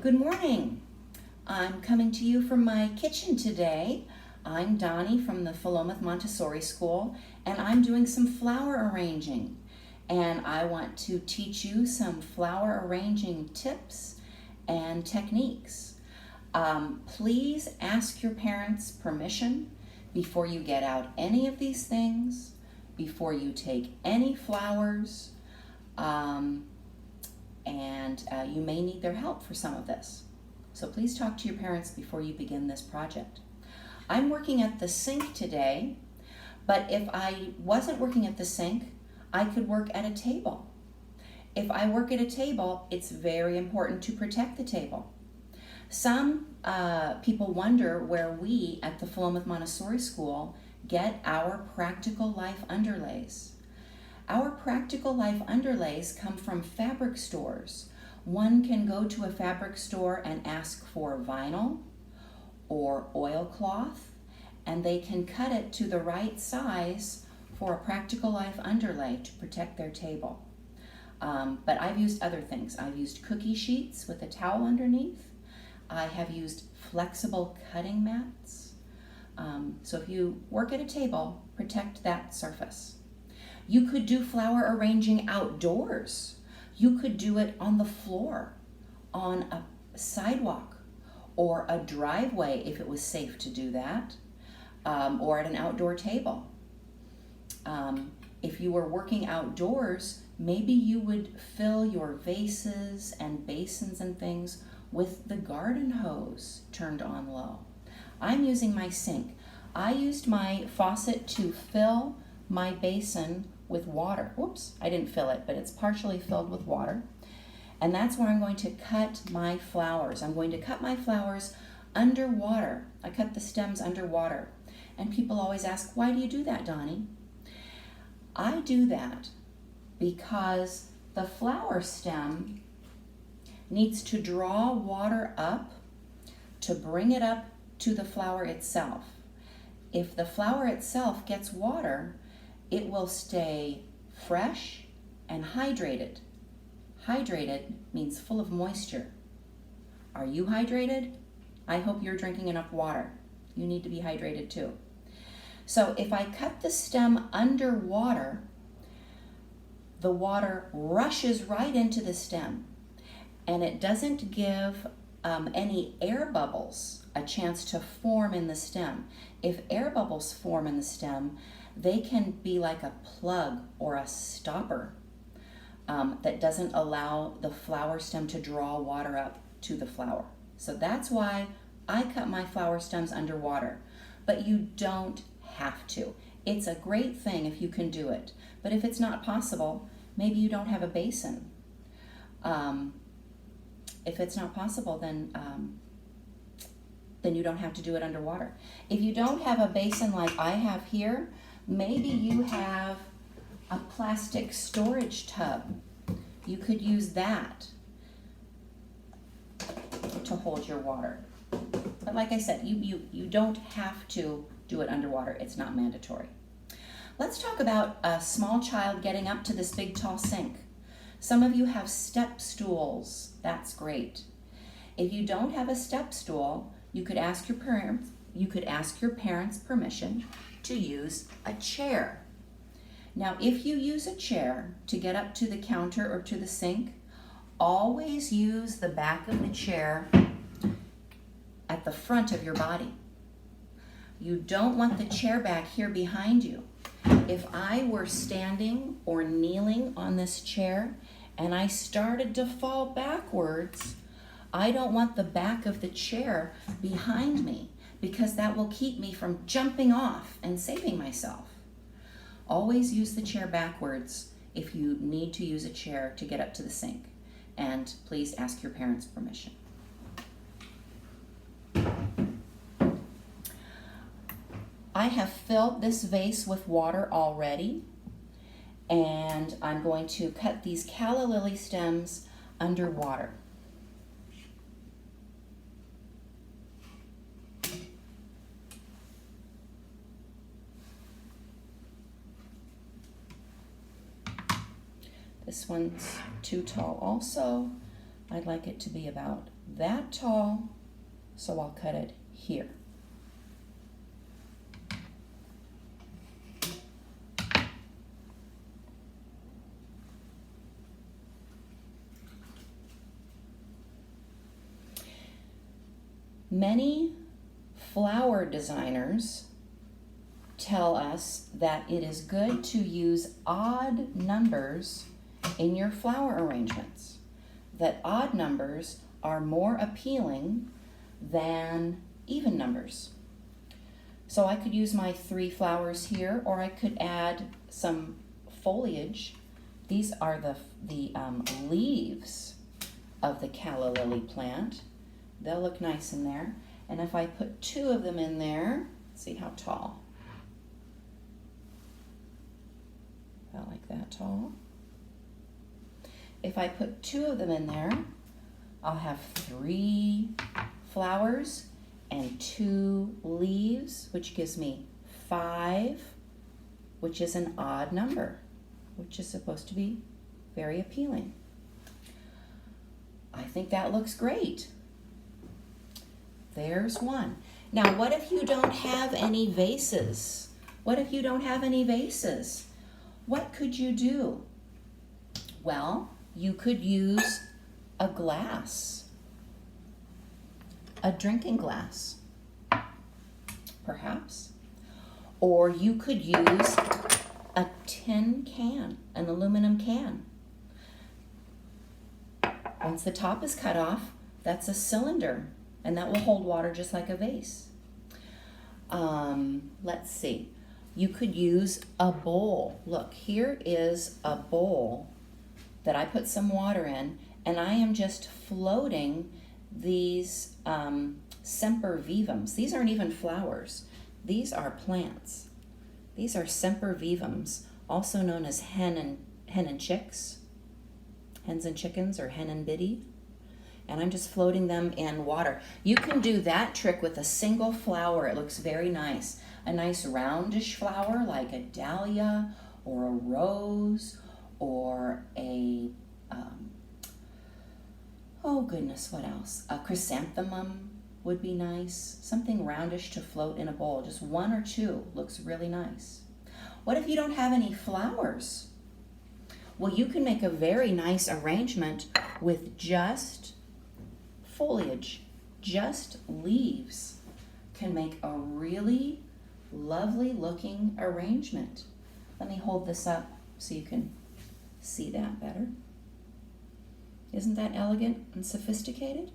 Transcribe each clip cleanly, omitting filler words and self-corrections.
Good morning. I'm coming to you from my kitchen today. I'm Donnie from the Philomath Montessori School, and I'm doing some flower arranging. And I want to teach you some flower arranging tips and techniques. Please ask your parents' permission before you get out any of these things, before you take any flowers, and you may need their help for some of this. So please talk to your parents before you begin this project. I'm working at the sink today, but if I wasn't working at the sink, I could work at a table. If I work at a table, it's very important to protect the table. Some people wonder where we at the Philomath Montessori School get our practical life underlays. Our practical life underlays come from fabric stores. One can go to a fabric store and ask for vinyl or oilcloth, and they can cut it to the right size for a practical life underlay to protect their table. But I've used other things. I've used cookie sheets with a towel underneath. I have used flexible cutting mats. So if you work at a table, protect that surface. You could do flower arranging outdoors. You could do it on the floor, on a sidewalk, or a driveway if it was safe to do that, or at an outdoor table. If you were working outdoors, maybe you would fill your vases and basins and things with the garden hose turned on low. I'm using my sink. I used my faucet to fill my basin with water. Whoops, I didn't fill it, but it's partially filled with water. And that's where I'm going to cut my flowers. I'm going to cut my flowers underwater. I cut the stems underwater. And people always ask, why do you do that, Donnie? I do that because the flower stem needs to draw water up to bring it up to the flower itself. If the flower itself gets water, it will stay fresh and hydrated. Hydrated means full of moisture. Are you hydrated? I hope you're drinking enough water. You need to be hydrated too. So if I cut the stem underwater, the water rushes right into the stem, and it doesn't give any air bubbles a chance to form in the stem. If air bubbles form in the stem, they can be like a plug or a stopper that doesn't allow the flower stem to draw water up to the flower. So that's why I cut my flower stems underwater. But you don't have to. It's a great thing if you can do it. But if it's not possible, maybe you don't have a basin. If it's not possible, then you don't have to do it underwater. If you don't have a basin like I have here, maybe you have a plastic storage tub. You could use that to hold your water. But like I said, you don't have to do it underwater. It's not mandatory. Let's talk about a small child getting up to this big tall sink. Some of you have step stools. That's great. If you don't have a step stool, you could ask your parents permission to use a chair. Now, if you use a chair to get up to the counter or to the sink, always use the back of the chair at the front of your body. You don't want the chair back here behind you. If I were standing or kneeling on this chair and I started to fall backwards, I don't want the back of the chair behind me, because that will keep me from jumping off and saving myself. Always use the chair backwards if you need to use a chair to get up to the sink. And please ask your parents' permission. I have filled this vase with water already, and I'm going to cut these calla lily stems underwater. This one's too tall also, I'd like it to be about that tall, so I'll cut it here. Many flower designers tell us that it is good to use odd numbers in your flower arrangements, that odd numbers are more appealing than even numbers. So I could use my 3 flowers here, or I could add some foliage. These are the leaves of the calla lily plant. They'll look nice in there. And if I put 2 of them in there, see how tall. About like that tall. If I put 2 of them in there, I'll have 3 flowers and 2 leaves, which gives me 5, which is an odd number, which is supposed to be very appealing. I think that looks great. There's one. Now, what if you don't have any vases? What if you don't have any vases? What could you do? Well, you could use a glass, a drinking glass, perhaps. Or you could use a tin can, an aluminum can. Once the top is cut off, that's a cylinder, and that will hold water just like a vase. Let's see. You could use a bowl. Look, here is a bowl that I put some water in, and I am just floating these sempervivums. These aren't even flowers. These are plants. These are sempervivums, also known as hen and chicks, hens and chickens, or hen and biddy. And I'm just floating them in water. You can do that trick with a single flower. It looks very nice. A nice roundish flower like a dahlia or a rose or a, oh goodness, what else? A chrysanthemum would be nice. Something roundish to float in a bowl. Just 1 or 2 looks really nice. What if you don't have any flowers? Well, you can make a very nice arrangement with just foliage, just leaves. Can make a really lovely looking arrangement. Let me hold this up so you can see that better. Isn't that elegant and sophisticated?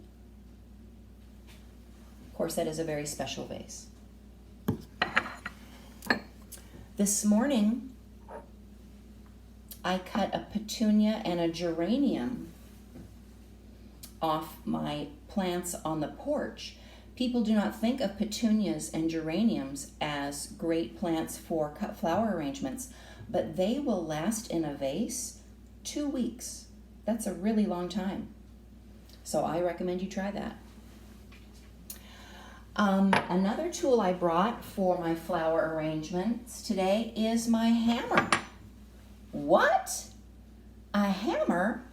Of course, that is a very special vase. This morning, I cut a petunia and a geranium off my plants on the porch. People do not think of petunias and geraniums as great plants for cut flower arrangements, but they will last in a vase 2 weeks. That's a really long time. So I recommend you try that. Another tool I brought for my flower arrangements today is my hammer. What? A hammer?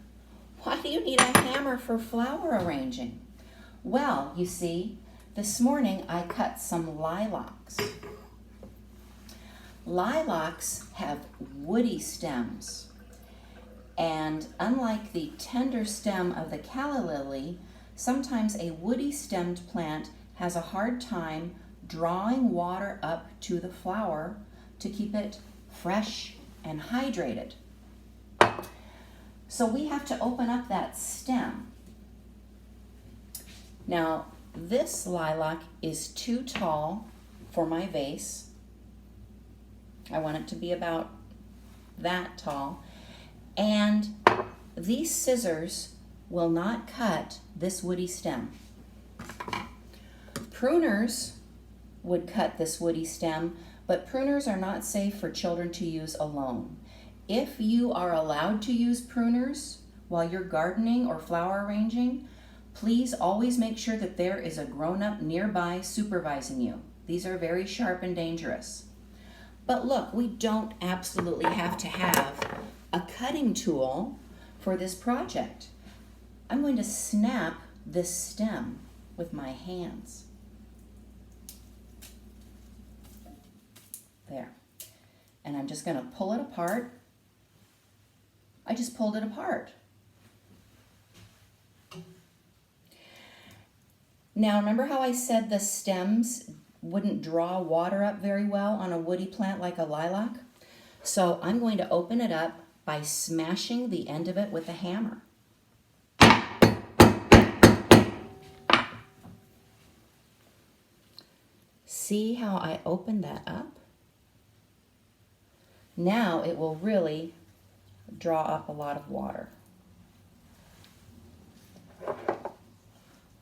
Why do you need a hammer for flower arranging? Well, you see, this morning I cut some lilacs. Lilacs have woody stems. And unlike the tender stem of the calla lily, sometimes a woody stemmed plant has a hard time drawing water up to the flower to keep it fresh and hydrated. So we have to open up that stem. Now, this lilac is too tall for my vase. I want it to be about that tall. And these scissors will not cut this woody stem. Pruners would cut this woody stem, but pruners are not safe for children to use alone. If you are allowed to use pruners while you're gardening or flower arranging, please always make sure that there is a grown-up nearby supervising you. These are very sharp and dangerous. But look, we don't absolutely have to have a cutting tool for this project. I'm going to snap this stem with my hands. There. And I'm just going to pull it apart. I just pulled it apart. Now, remember how I said the stems wouldn't draw water up very well on a woody plant like a lilac? So I'm going to open it up by smashing the end of it with a hammer. See how I opened that up? Now it will really draw up a lot of water.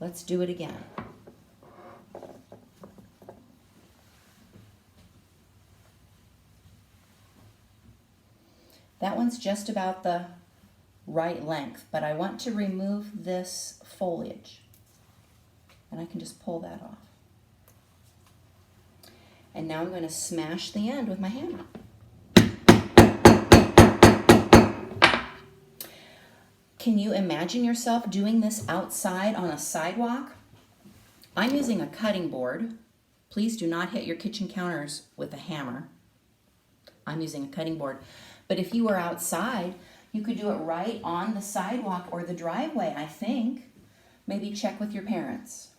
Let's do it again. That one's just about the right length, but I want to remove this foliage. And I can just pull that off. And now I'm going to smash the end with my hammer. Can you imagine yourself doing this outside on a sidewalk? I'm using a cutting board. Please do not hit your kitchen counters with a hammer. I'm using a cutting board. But if you were outside, you could do it right on the sidewalk or the driveway, I think. Maybe check with your parents.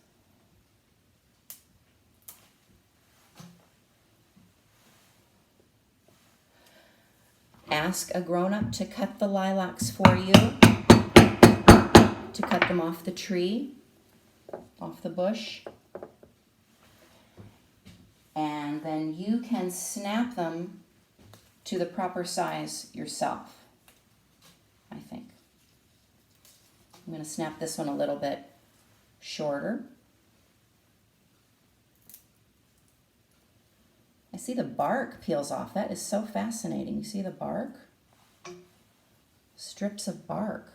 Ask a grown-up to cut the lilacs for you, to cut them off the tree, off the bush. And then you can snap them to the proper size yourself, I think. I'm going to snap this one a little bit shorter. I see the bark peels off. That is so fascinating. You see the bark? Strips of bark.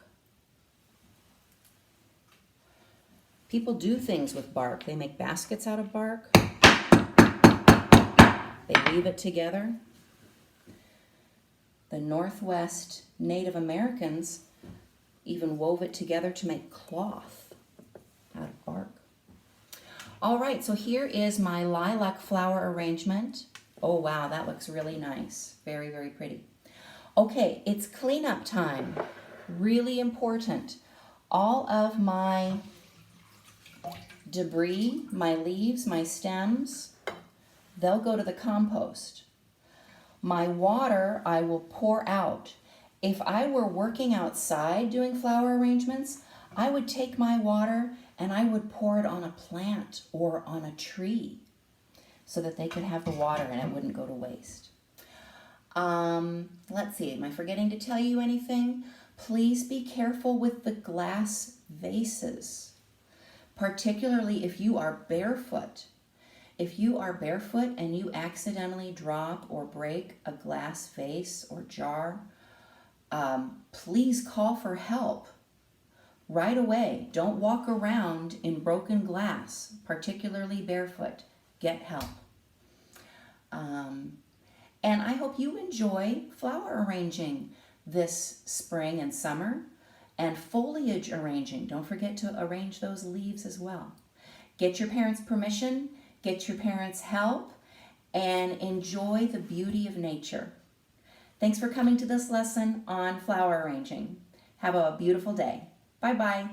People do things with bark. They make baskets out of bark. They weave it together. The Northwest Native Americans even wove it together to make cloth out of bark. All right, so here is my lilac flower arrangement. Oh, wow, that looks really nice. Very, very pretty. Okay, it's cleanup time. Really important. All of my debris, my leaves, my stems, they'll go to the compost. My water I will pour out. If I were working outside doing flower arrangements, I would take my water and I would pour it on a plant or on a tree so that they could have the water and it wouldn't go to waste. Let's see, am I forgetting to tell you anything? Please be careful with the glass vases, particularly if you are barefoot. If you are barefoot and you accidentally drop or break a glass vase or jar, please call for help right away. Don't walk around in broken glass, particularly barefoot. Get help. And I hope you enjoy flower arranging this spring and summer, and foliage arranging. Don't forget to arrange those leaves as well. Get your parents' permission, get your parents' help, and enjoy the beauty of nature. Thanks for coming to this lesson on flower arranging. Have a beautiful day. Bye-bye.